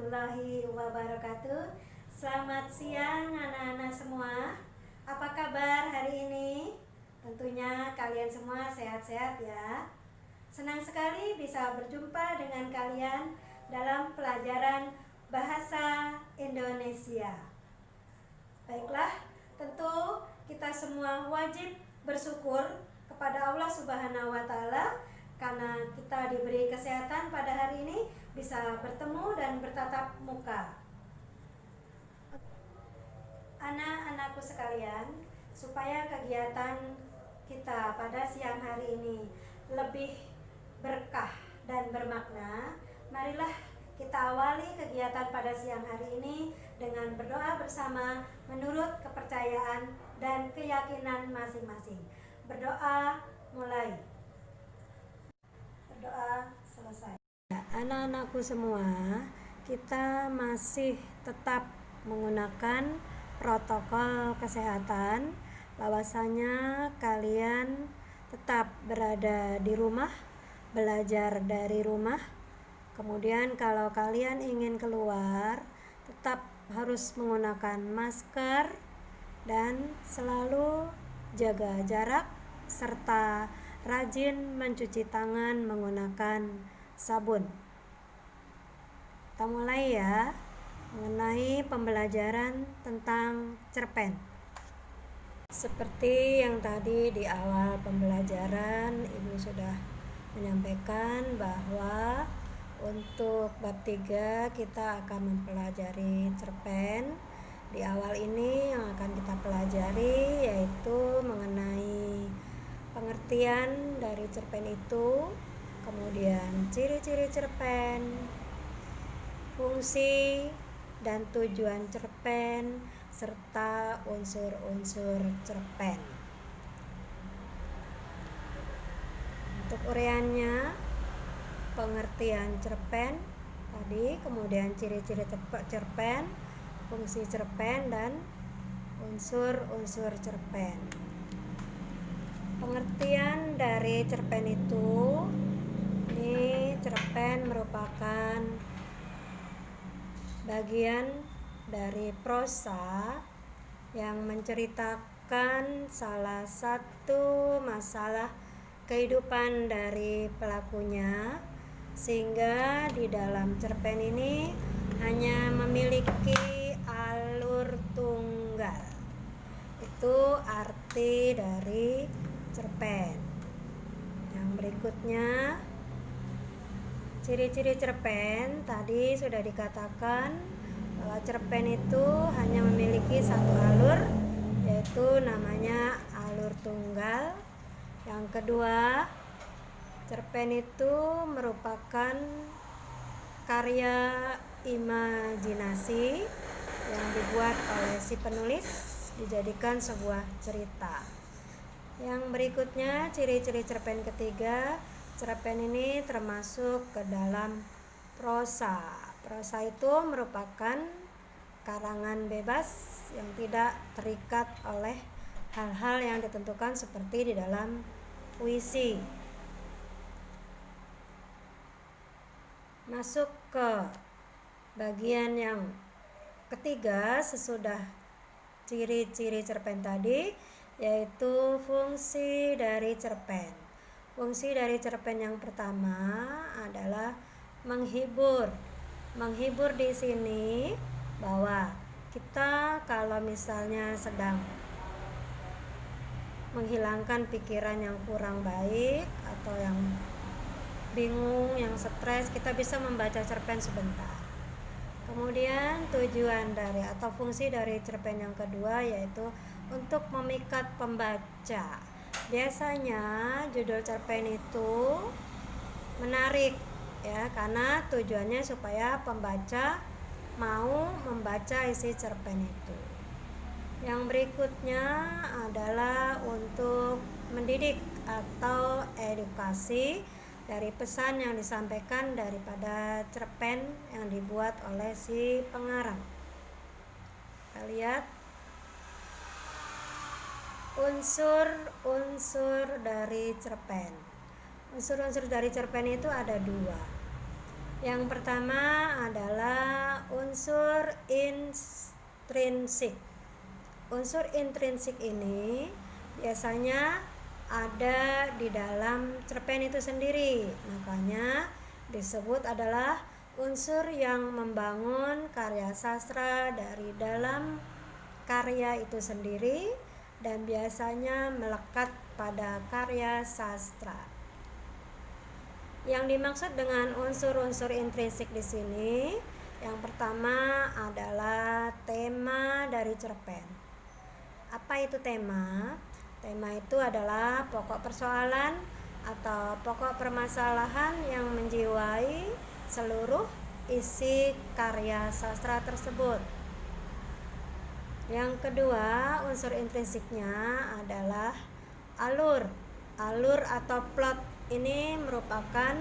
warahmatullahi wabarakatuh. Selamat siang anak-anak semua. Apa kabar hari ini? Tentunya kalian semua sehat-sehat ya. Senang sekali bisa berjumpa dengan kalian dalam pelajaran bahasa Indonesia. Baiklah, tentu kita semua wajib bersyukur kepada Allah Subhanahu wa Ta'ala karena kita diberi kesehatan pada hari ini, bisa bertemu dan bertatap muka. Anak-anakku sekalian, supaya kegiatan kita pada siang hari ini lebih berkah dan bermakna, marilah kita awali kegiatan pada siang hari ini dengan berdoa bersama menurut kepercayaan dan keyakinan masing-masing. Berdoa mulai. Berdoa selesai. Anak-anakku semua, kita masih tetap menggunakan protokol kesehatan, bahwasanya kalian tetap berada di rumah, belajar dari rumah. Kemudian kalau kalian ingin keluar, tetap harus menggunakan masker dan selalu jaga jarak serta rajin mencuci tangan menggunakan sabun. Kita mulai ya, mengenai pembelajaran tentang cerpen. Seperti yang tadi di awal pembelajaran Ibu sudah menyampaikan bahwa untuk bab 3 kita akan mempelajari cerpen. Di awal ini yang akan kita pelajari yaitu mengenai pengertian dari cerpen itu, kemudian ciri-ciri cerpen, fungsi dan tujuan cerpen, serta unsur-unsur cerpen. Untuk uraiannya, pengertian cerpen tadi, kemudian ciri-ciri cerpen, fungsi cerpen, dan unsur-unsur cerpen. Pengertian dari cerpen itu, ini cerpen merupakan bagian dari prosa yang menceritakan salah satu masalah kehidupan dari pelakunya, sehingga di dalam cerpen ini hanya memiliki alur tunggal. Itu arti dari cerpen. Yang berikutnya, ciri-ciri cerpen. Tadi sudah dikatakan bahwa cerpen itu hanya memiliki satu alur, yaitu namanya alur tunggal. Yang kedua, cerpen itu merupakan karya imajinasi yang dibuat oleh si penulis, dijadikan sebuah cerita. Yang berikutnya, ciri-ciri cerpen ketiga, cerpen ini termasuk ke dalam prosa. Prosa itu merupakan karangan bebas yang tidak terikat oleh hal-hal yang ditentukan seperti di dalam puisi. Masuk ke bagian yang ketiga sesudah ciri-ciri cerpen tadi, yaitu fungsi dari cerpen. Fungsi dari cerpen yang pertama adalah menghibur. Menghibur di sini bahwa kita kalau misalnya sedang menghilangkan pikiran yang kurang baik atau yang bingung, yang stres, kita bisa membaca cerpen sebentar. Kemudian tujuan dari atau fungsi dari cerpen yang kedua yaitu untuk memikat pembaca. Biasanya judul cerpen itu menarik ya, karena tujuannya supaya pembaca mau membaca isi cerpen itu. Yang berikutnya adalah untuk mendidik atau edukasi dari pesan yang disampaikan daripada cerpen yang dibuat oleh si pengarang. Kita lihat unsur-unsur dari cerpen. Unsur-unsur dari cerpen itu ada dua. Yang pertama adalah unsur intrinsik. Unsur intrinsik ini biasanya ada di dalam cerpen itu sendiri, makanya disebut adalah unsur yang membangun karya sastra dari dalam karya itu sendiri dan biasanya melekat pada karya sastra. Yang dimaksud dengan unsur-unsur intrinsik di sini, yang pertama adalah tema dari cerpen. Apa itu tema? Tema itu adalah pokok persoalan atau pokok permasalahan yang menjiwai seluruh isi karya sastra tersebut. Yang kedua, unsur intrinsiknya adalah alur. Alur atau plot ini merupakan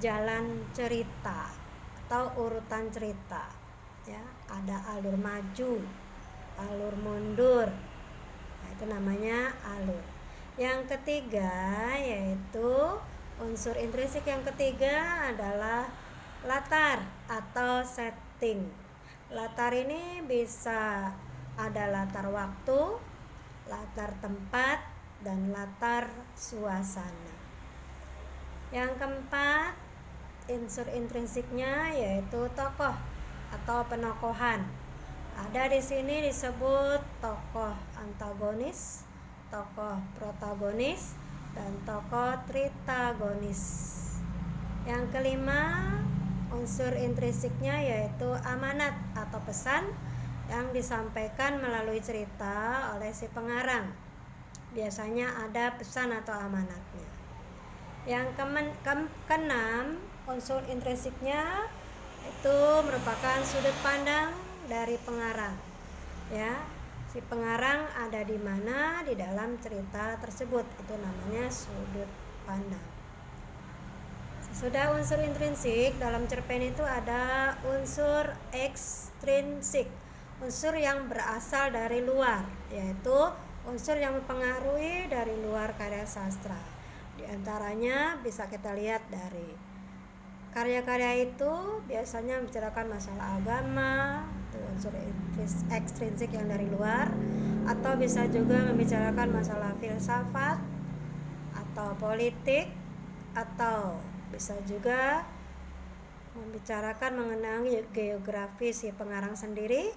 jalan cerita atau urutan cerita. Ya, ada alur maju, alur mundur. Nah, itu namanya alur. Yang ketiga yaitu unsur intrinsik yang ketiga adalah latar atau setting. Latar ini bisa ada latar waktu, latar tempat, dan latar suasana. Yang keempat, unsur intrinsiknya yaitu tokoh atau penokohan. Ada di sini disebut tokoh antagonis, tokoh protagonis, dan tokoh tritagonis. Yang kelima, unsur intrinsiknya yaitu amanat atau pesan yang disampaikan melalui cerita oleh si pengarang. Biasanya ada pesan atau amanatnya. Yang keenam, unsur intrinsiknya itu merupakan sudut pandang dari pengarang. Ya, si pengarang ada di mana di dalam cerita tersebut, itu namanya sudut pandang. Sesudah unsur intrinsik, dalam cerpen itu ada unsur ekstrinsik, unsur yang berasal dari luar, yaitu unsur yang mempengaruhi dari luar karya sastra. Di antaranya bisa kita lihat dari karya-karya itu biasanya membicarakan masalah agama, itu unsur ekstrinsik yang dari luar, atau bisa juga membicarakan masalah filsafat atau politik, atau bisa juga membicarakan mengenai geografi si pengarang sendiri,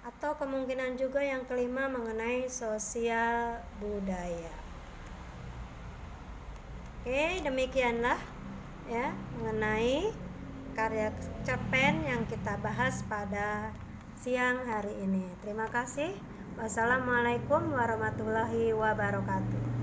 atau kemungkinan juga yang kelima mengenai sosial budaya. Oke, demikianlah ya mengenai karya cerpen yang kita bahas pada siang hari ini. Terima kasih. Wassalamualaikum warahmatullahi wabarakatuh.